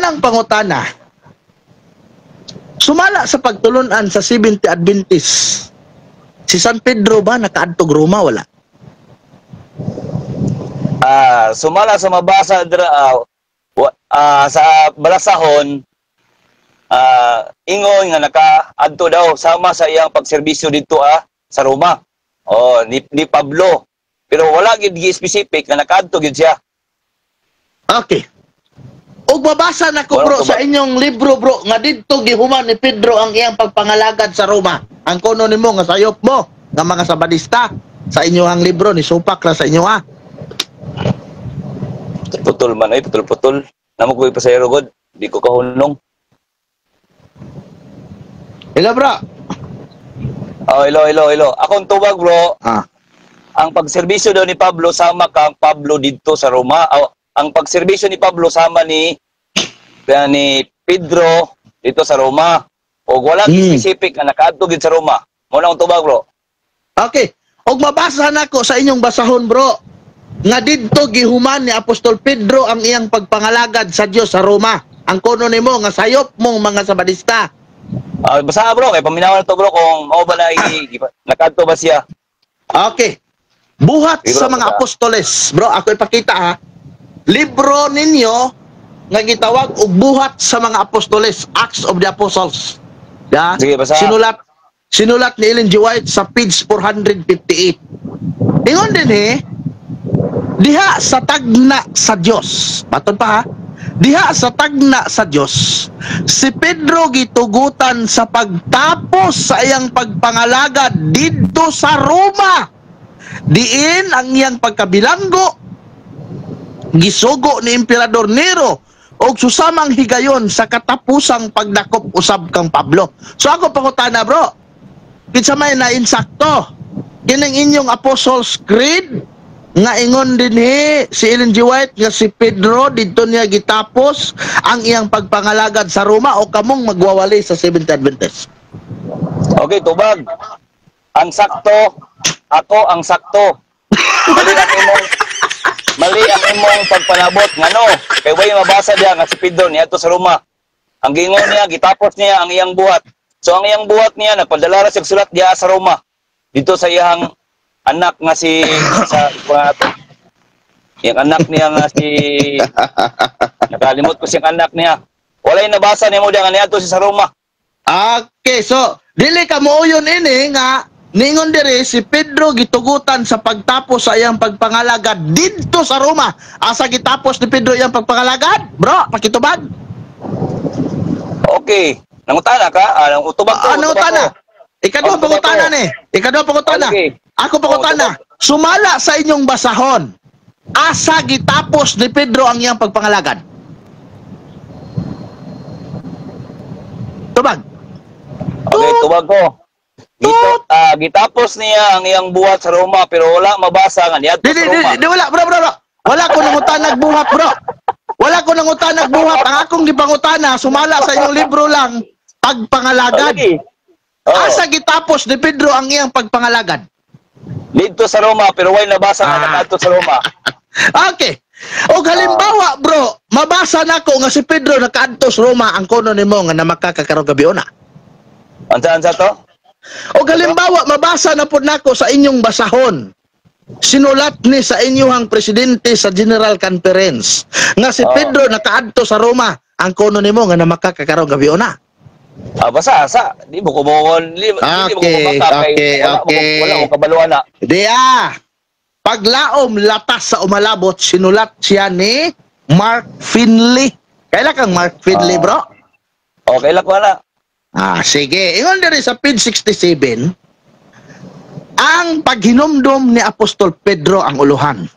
unang pangutana, sumala sa pagtulunan sa 70 Adventist, si San Pedro ba nakaadtog Roma? Wala. Sumala sa mabasa sa balasahon, ingon nga nakaadto daw sama sa iyang pagserbisyo dito sa Roma. Ni Pablo. Pero wala gid specific na nakaadto gid siya. Okay. Og mabasa na ko bro sa inyong libro bro nga didto gihuman ni Pedro ang iyang pagpangalagad sa Roma. Ang kuno nimo nga sayop mo nga mga sabadista sa inyong libro ni supak ra sa inyo Putol man ay putol. Namo ko ipasayro god, di ko kahunong. Hello bro. Hello. Akong tubag bro. Ang pagserbisyo daw ni Pablo sama kang Pablo dito sa Roma. Ang pagserbisyo ni Pablo sama ni Pedro dito sa Roma. O wala specific na nakaadto gid sa Roma. Muna akong tubag bro. Okay. Og mabasa nako sa inyong basahon bro nga didto gihuman ni Apostol Pedro ang iyang pagpangalagad sa Dios sa Roma. Ang kuno nimo nga sayop mong mga sabadista. Basa bro, kay paminaw na to bro kung mao ba na nakaadto ba siya. Okay. Buhat sa mga apostoles. Bro, ako ipakita libro ninyo nga gitawag og buhat sa mga apostoles, Acts of the Apostles. Yeah? Sige, basa. Sinulat ni Ellen G. White sa page 458. Ingon din diha sa tagna sa Dios. Baton pa diha sa tagna sa Dios, si Pedro gitugutan sa pagtapos sa iyang pagpangalagad didto sa Roma. Diin ang iyang pagkabilanggo gisugo ni Emperador Nero og susamang higayon sa katapusang pagdakop usab kang Pablo. So ako pangutana bro, kinsa may na insakto kining inyong Apostles' Creed nga ingon din si Ellen G. White nga si Pedro dito niya gitapos ang iyang pagpangalagad sa Roma o kamong magwawali sa Seventh Adventist? Okay, tubag. Ang sakto, ako ang sakto. Mali ang imong pagpanabot ngano kay way mabasa diha nga si Pedro niya to sa Roma. Ang gingon niya gitapos niya ang iyang buhat. So ang iyang buhat niya nagpadala ra siya sulat diha sa Roma. Dito sa iyang anak nga si yung anak niya nga si nakalimot ko siyang anak niya. Walay nabasa nimo diha nga niadto si sa Roma. Okay, so dili ka muuyon ini nga ningon diri si Pedro gitugutan sa pagtapos sa iyang pagpangalagad didto sa Roma. Asa gitapos ni Pedro iyang pagpangalagad? Bro, pakitubag. Okay. Nangutana ka? Utubag ko. Nangutana. Ikadwa pangutana ni. Ikadwa pangutana. Okay. Ako pangutana. Sumala sa inyong basahon. Asa gitapos ni Pedro ang iyang pagpangalagad? Tubag. Okay, tubag ko. Gitapos niya ang iyang buhat sa Roma pero wala mabasa nga niadto sa Roma. Wala, bro. Wala ko nangutanag buhat, bro. Wala ko nangutanag buhat. Ang akong gipangutana sumala sa inyong libro lang pagpangalagad. Okay. Asa gitapos ni Pedro ang iyang pagpangalagad? Dito sa Roma pero wala nabasa nga nakadto sa Roma. Okay. O halimbawa, bro, mabasa nako nga si Pedro nakaadto sa Roma, ang kuno nimo nga na makakakarog gabiona. Ansa to? O halimbawa, mabasa na po nako sa inyong basahon. Sinulat ni sa inyong presidente sa General Conference nga si Pedro nakaadto sa Roma, ang kuno nimo nga na makakakarog gabiona. Basa. Di mo ko mawon. Okay. Wala ko kabaluan na. Paglaom latas sa umalabot, sinulat siya ni Mark Finley. Kailan kang Mark Finley, bro? Okay lang ko na. Sige. Ingon diri sa page 67, ang paghinumdum ni Apostol Pedro ang uluhan.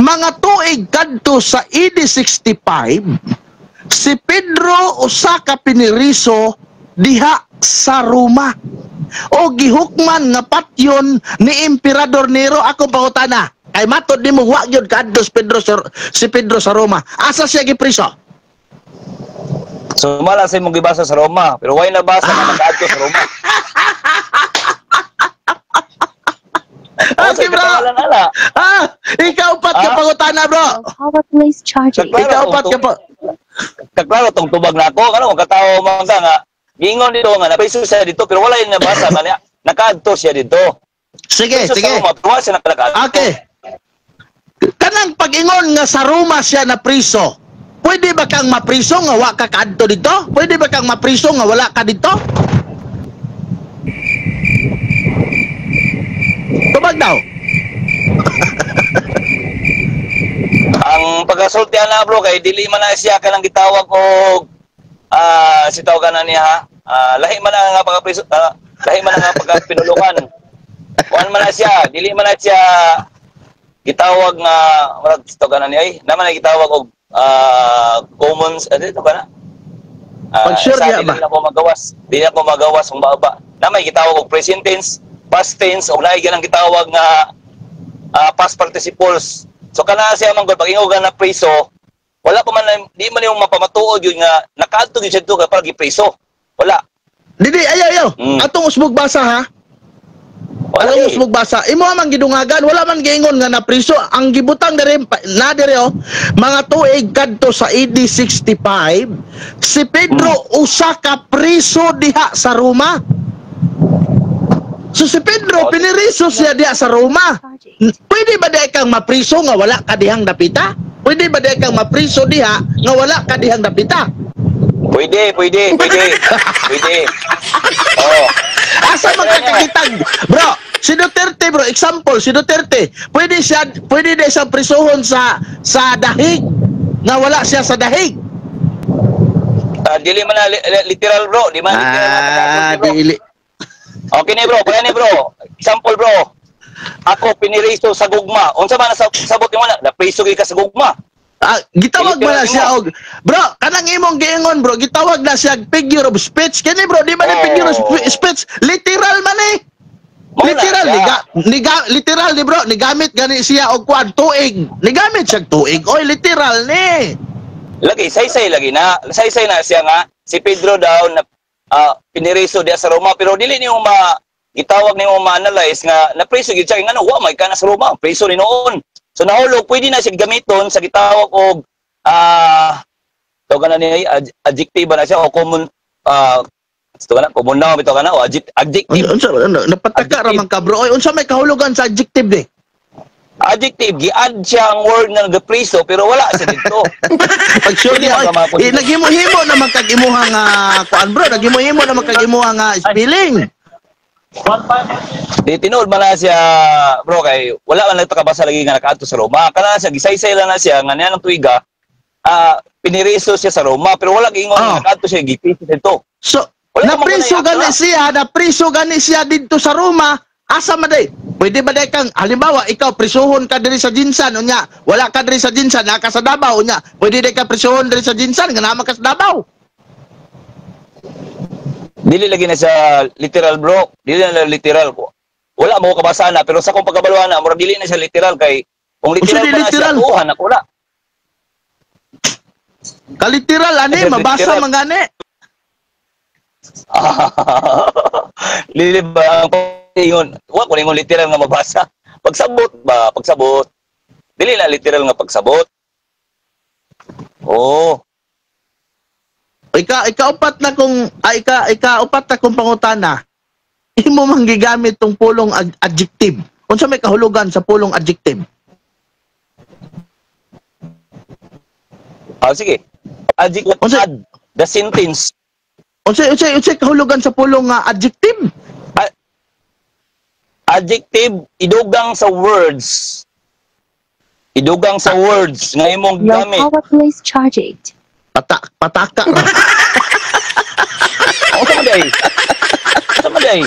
Mga tuig kadto sa AD 65, si Pedro usa ka piniriso diha sa Roma. O gihukman nga patyon ni Emperador Nero. Ako pangutana, kay matod nimo wa gyud kadto si Pedro sa Roma. Asa siya gipriso? Sumala sa imong gibasa sa Roma, pero why nabasa nga nakaadto sa Roma? Okay, bro. Ikaw pat ka pangutana, bro. Power place charging. Ikaw pat ka kaklaro tong tubag na ako, ano, katawo man ka nga, gingon dito nga, napriso siya dito, pero wala yung nabasa, nakaadto siya dito. Sige, So, sige. Sa Roma, pero wala siya nakadto. Okay. Kanang pag-ingon nga sa Roma siya na priso, pwede ba kang mapriso nga wa ka kadto dito? Pwede ba kang mapriso nga wala ka dito? Tubag daw. Ang pagkasultihan na bro, kay dili man na siya kanang gitawag og sitaw ka na niya ha. Lahi man na nga lahi man na nga pagkapinulukan. Kuan man na siya, dili man na siya gitawag nga wala sitaw ka na niya ay naman na gitawag og commons dito ka na. Pag sure sa niya ba? dili na ko magawas. Dili na ko magawas kung baba. Namay gitawag og present tense, past tense og lahi ganang gitawag nga past participles. So kana siya man pag ingon na preso, wala pa man di man yung mapamatuod yun nga nakaadto gyud siya to kapag gipreso. Wala. Didi, ayaw. Mm. Atong usbog basa ha. Wala. Atong usbog basa. Imo man gidungagan, wala man giingon nga na priso. Ang gibutang diri na diri mga tuig kadto sa AD 65, si Pedro usa ka priso diha sa Roma. So si Pedro piniriso siya diha sa Roma. Pwede ba diha kang mapriso nga wala ka dihang dapita? Pwede ba diha kang mapriso diha nga wala ka dihang dapita? Pwede. Pwede. Oh. Asa magkakakitag? Bro, si Duterte bro, example, si Duterte, pwede din siyang prisuhon sa dahig nga wala siya sa dahig. Dili man na literal bro, di man literal bro. Dili. Okay ni bro, kaya ni bro. Example bro. Ako piniriso sa gugma. Unsa man sabot mo na priso gyud ka sa gugma. Gitawag ba na siya og bro, kanang imong giingon bro, gitawag na siya figure of speech. Kani bro, di man figure of speech, literal man eh. Literal literal ni bro, nigamit gani siya og kuan tuig. Nigamit siya tuig. Oy, literal ni. Lagi saysay lagi na. Saysay na siya nga si Pedro daw na piniriso diya sa Roma pero dili niyo gitawag niyo ma-analyze nga na priso gyud siya ngano wa may kana sa Roma, priso ni noon. So nahulog pwede na siya gamiton sa gitawag og tawag na niya adjective na siya o common ito ka na, common noun ito ka na o adjective. Unsa napataka ra man ka bro. Oy, unsa may kahulugan sa adjective di? Adjective gi-add siya ang word na nagapriso pero wala siya dito. Pag sure niya, naghimo-himo naman kag-imuhang kuan bro, naghimo-himo naman kag-imuhang spelling. Di tinuod man na siya bro kay wala man nagtakabasa lagi nga nakaadto sa Roma. Kana siya gisaysay lang na siya nga niya ng tuiga. Piniriso siya sa Roma pero wala giingon nakaadto siya gipiso dito. So, napriso gani siya dito sa Roma. Asa man day? Pwede ba day kang halimbawa ikaw prisuhon ka diri sa Jinsan unya, wala ka diri sa Jinsan naka sa Davao unya. Pwede day ka prisuhon diri sa Jinsan nga naman ka sa Davao. Dili lagi na siya literal bro. Dili na literal ko. Wala mo kabasa na pero sa kong pagkabaluhan na mura dili na siya literal kay kung literal pa na siya tuhan ako na. Kaliteral ani mabasa man gani. Dili ba ang ingon? Wa ko ingon literal nga mabasa. Pagsabot. Dili na literal nga pagsabot. Oh. Ikaupat na kong pangutana. Imo man gigamit tong pulong adjective. Unsa may kahulugan sa pulong adjective? Sige. Adjective add the sentence. Unsa kahulugan sa pulong adjective? Adjective idugang sa words. Idugang sa words nga imong gamit. Your power place charging. Pataka. Sama day.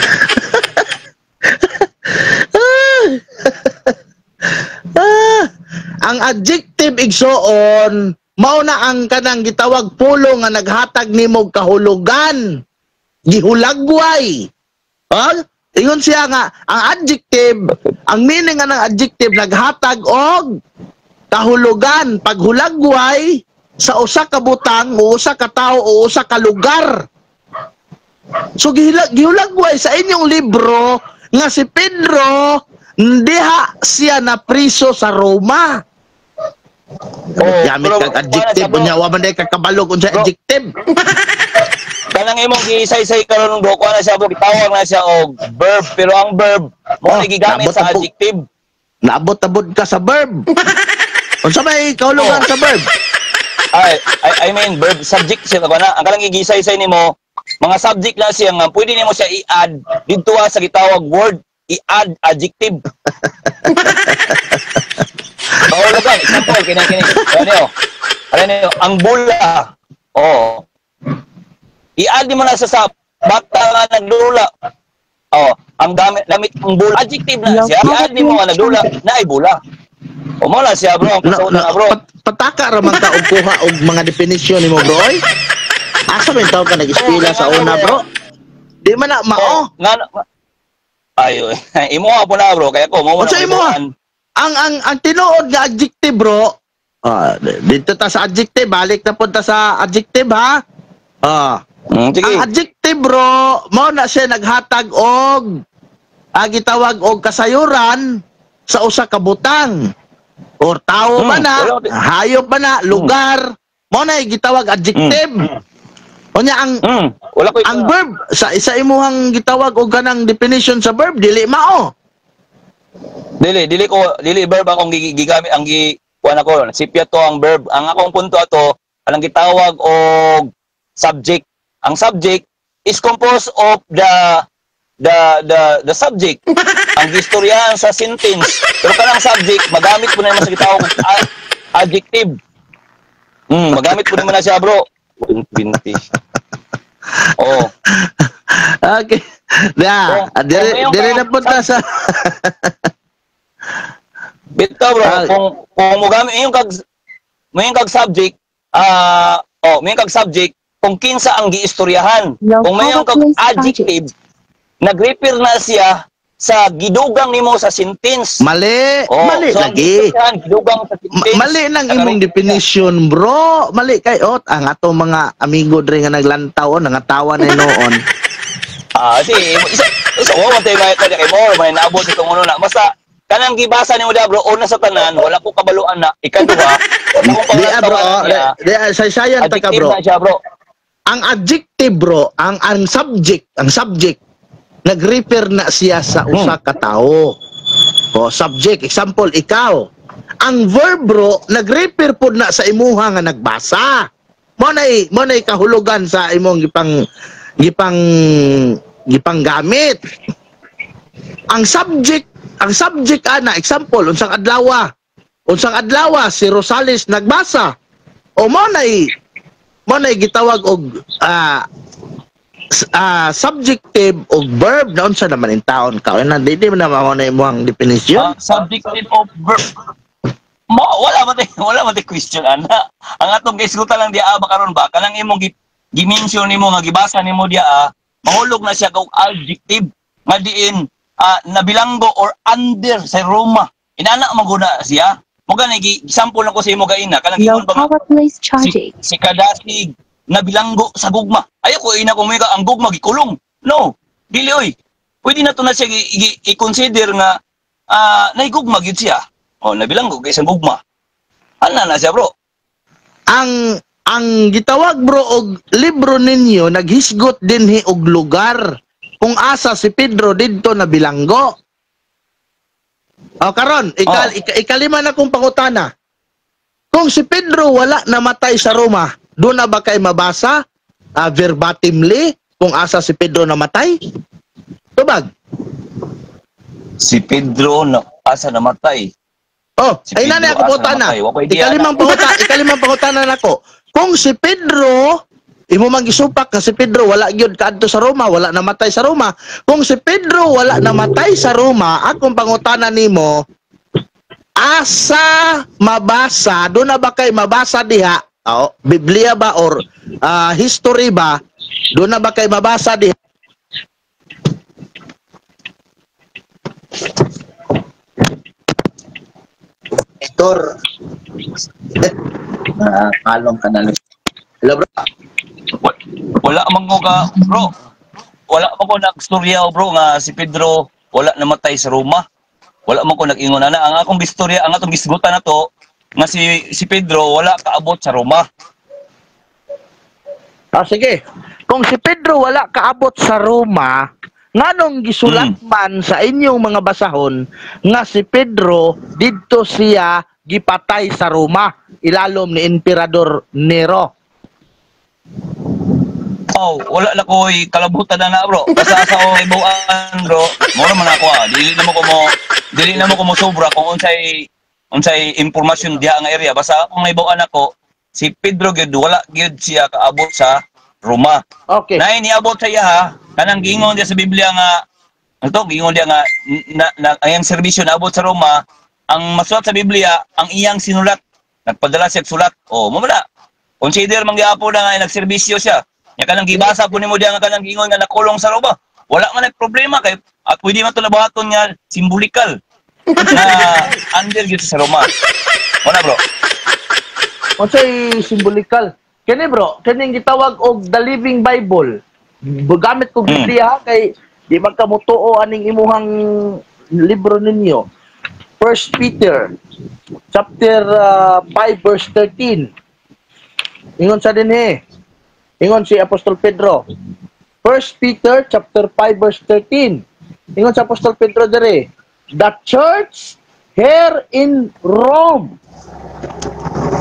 Ang adjective igsoon mao na ang kanang gitawag pulo nga naghatag nimo kahulugan. Gihulagway. Ingon siya nga ang adjective, ang meaning nga ng adjective naghatag og kahulugan, paghulagway sa usa ka butang o usa ka tawo o usa ka lugar. So gihulagway sa inyong libro nga si Pedro diha siya na priso sa Roma. Gamit pero kag adjective, wala siya, bro. unya wa man day kakabalog unsa Bro. adjective. Kanang imong giisay-say karon bro, kuha na siya bro, gitawag na siya og verb, pero ang verb mo Oh, na gigamit sa nabot-abot. adjective. Naabot-abot ka sa verb. Unsa may kahulugan Oh. sa verb? I mean verb subject siya ba na? Ang kanang giisay-say nimo, mga subject na siya nga pwede nimo siya i-add didto sa gitawag word, i-add adjective. Kahulugan, example kini. Ano niyo, ang bula. Oh. I-add mo na sa bata nga nagdula. Oh, ang damit ang bula. Adjective na siya. I-add mo nga nagdula na ay bula. O mo na siya bro, ang kasauna na bro. Pataka ra man ka og kuha og mga definisyon nimo bro. Oy. Asa man taw ka nag-eskwela sa una bro? Di man na mao. Nga ayo, imo po na bro, kaya ko mo Unsa imo? Ang tinuod nga adjective bro. Dito ta sa adjective, balik na punta sa adjective ha. Sige. Ang adjective bro, mo na siya naghatag og gitawag og kasayuran sa usa ka butang. Or tao ba na, hayop ba na, lugar, mo na gitawag adjective. Unya Wala ko ang verb sa isa imuhang gitawag og kanang definition sa verb dili mao. Dili verb akong gigamit ang kuan ako, sipya to ang verb. Ang akong punto ato, anang gitawag og subject. Ang subject is composed of the subject. Ang gistoryahan sa sentence. Pero kanang subject, magamit mo na naman sa gitawag og adjective. Magamit mo naman na siya, bro. 20. Oh. Okay. Dire na punta sa Bito bro, kung mo gamit yung kag subject, may kag subject kung kinsa ang giistoryahan. Kung may kag adjective, nag-refer na siya sa gidugang nimo sa sentence. mali So, lagi. gidugang sa sentence. Mali nang imong definition, bro. Mali kay ang ato mga amigo dre nga naglantaw nangatawa na noon. Isa ko man tayo kay mo, may naabot itong uno na. Basta kanang gibasa nimo da bro, una sa tanan, wala ko kabaluan na. Ikaduha, wala ko bro. Saysayan ta ka bro. Siya, bro. Ang adjective bro, ang subject nag-refer na siya sa usa ka tawo. Subject, example, ikaw. Ang verb bro, nag-refer pud na sa imuha nga nagbasa. Mo nay kahulugan sa imong gipang gamit. Ang subject ana, example, unsang adlaw si Rosales nagbasa. O mo nay gitawag og subjective o verb na unsa naman in taon ka na dili man mao na imong definition. Subjective of verb. Wala man tay question ana. Ang atong giisgutan lang dia karon ba kanang imong gi-mention nimo nga gibasa nimo dia mahulog na siya kog adjective nga diin nabilanggo or under sa Roma. Inana maguna siya. Mo gani example nako sa imo gaina kanang ingon ba si Kadasig nabilanggo sa gugma. Ayo ko ina ko ang gugma gikulong. No, dili oy. Pwede na to na siya i-consider nga naigugma gyud siya. Nabilanggo kay sa gugma. Ana na siya, bro. Ang gitawag bro og libro ninyo naghisgot dinhi og lugar kung asa si Pedro didto nabilanggo. Karon ikalima na kong pangutana. Kung si Pedro wala namatay sa Roma, doon na ba kay mabasa verbatimly kung asa si Pedro namatay? Tubag. Si Pedro na asa namatay. Si ay nani ako pangutana. Ikalimang pangutana nako. Kung si Pedro imo magisupak ka si Pedro wala gyud kadto sa Roma, wala namatay sa Roma. Kung si Pedro wala namatay sa Roma, akong pangutana nimo, asa mabasa, doon na ba kay mabasa diha? Biblia ba or history ba? Doon na ba kay mabasa diha? Pastor. Kalong ka na. Hello, bro. Wala man ko ka, bro. Wala man ko nagstorya, bro, nga si Pedro wala namatay sa Roma. Wala man ko nag-ingon ana. Ang akong gistorya, ang atong gisgutan na to, nga si Pedro wala kaabot sa Roma. Sige. Kung si Pedro wala kaabot sa Roma, nganong gisulat man sa inyong mga basahon nga si Pedro didto siya gipatay sa Roma ilalom ni Emperador Nero? Oh, wala na ko'y kalabutan na bro. Basta sa akong ibuan bro, mura man ako dili na mo ko mo sobra kung unsay impormasyon diha nga area. Basta akong ibuan ako, si Pedro gyud wala gyud siya kaabot sa Roma. Okay. Nay niabot sa iya ha, kanang gingon dia sa Biblia nga gingon dia nga ang serbisyo naabot sa Roma, ang masulat sa Biblia, ang iyang sinulat, nagpadala siya sulat. Oh, mo na. Consider man gyapon na nga nagserbisyo siya. Ya kanang gibasa po nimo diya nga kanang gingon nga nakulong sa Roma. Wala man problema kay at pwede man to labaton nga simbolikal na under gyud sa Roma. Wala bro. Unsay simbolikal? Kani bro, kaning gitawag og The Living Bible. Gamit ko Biblia kay di magkamutuo aning imuhang libro ninyo. 1 Peter chapter 5 verse 13. Ingon sa dinhi. Ingon si Apostol Pedro. 1 Peter chapter 5 verse 13. Ingon sa Apostol Pedro dire, the church here in Rome.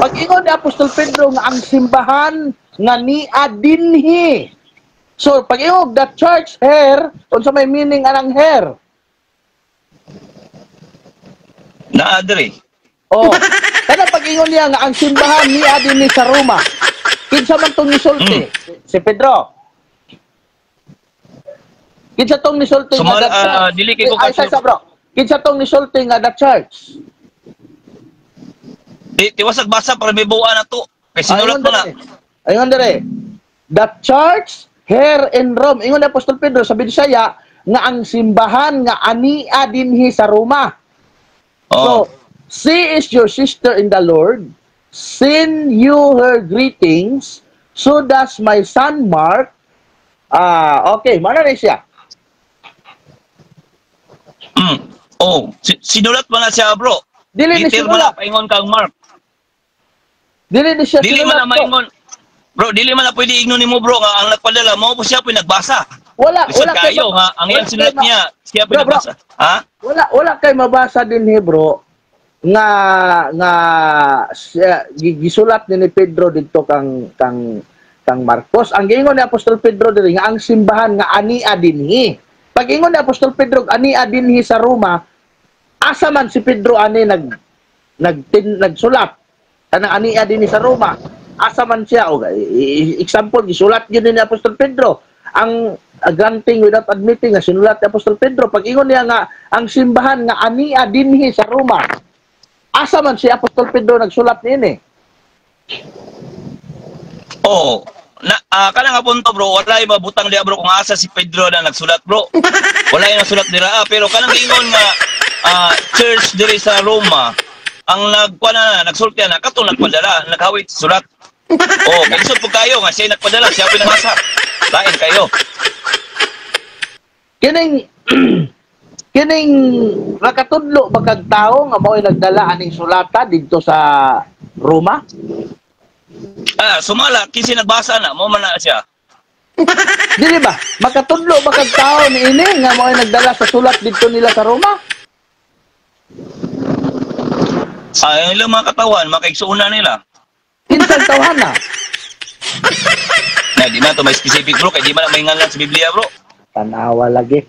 Pag ingon ni Apostol Pedro nga ang simbahan nga niya dinhi. So pag ingon the church here, unsa may meaning anang here? Na adre. Oh, kada pag ingon niya nga ang simbahan niya dinhi sa Roma. Kinsa man tong nisulti? Si Pedro. Kinsa tong nisulti nga the church? Dili kay ko sa bro. Kinsa tong nisulti nga the church? Tiwasag basa para may buuan na to. Kay sinulat mo na. Ayun dire. The church here in Rome. Ingon ni Apostol Pedro sa Bisaya nga ang simbahan nga ania dinhi sa Roma. So, she is your sister in the Lord. Send you her greetings. So does my son Mark. Okay, mana na siya. Sinulat mo na siya, bro. Dili ni Detail mo sinulat. na paingon kang Mark. Dili ni siya Dili man sinulat. na maingon. Bro, dili man na pwede ignon nimo bro nga ang nagpadala mo po siya pinagbasa. Wala Bisag kay kayo nga ang iyang sinulat niya, siya pinagbasa. Ha? Wala kay mabasa din bro nga gisulat ni Pedro dito kang Marcos. Ang giingon ni Apostol Pedro diri nga ang simbahan nga ania dinhi. Pag ingon ni Apostol Pedro ania dinhi sa Roma, asa man si Pedro ani nagsulat kanang ania dinhi sa Roma. Asa man siya o example gisulat gyud ni Apostol Pedro ang granting without admitting nga sinulat ni Apostol Pedro. Pag ingon niya nga ang simbahan nga ania dinhi sa Roma, asa man si Apostol Pedro nagsulat niini? Kanang nga punto bro, wala yung mabutang diya bro kung asa si Pedro na nagsulat bro. Wala yung nagsulat nila. Pero kanang ingon nga church diri sa Roma, ang nagsulti na kato nagpadala, naghawit sulat. Kay isod po kayo nga siya nagpadala, siya pinabasa. Lain kayo. Kining nakatudlo bagag tao nga mao'y nagdala aning sulata didto sa Roma? Sumala, kasi nagbasa na, mo man na siya. Dili ba? Makatudlo bagag tao ni ini nga mao'y nagdala sa sulat didto nila sa Roma? Yung ilang mga katawan, makaigsuuna nila. Kinsang tawhan na? Di man to may specific bro, kaya di man na maingan lang sa Biblia bro. Tanawa lagi.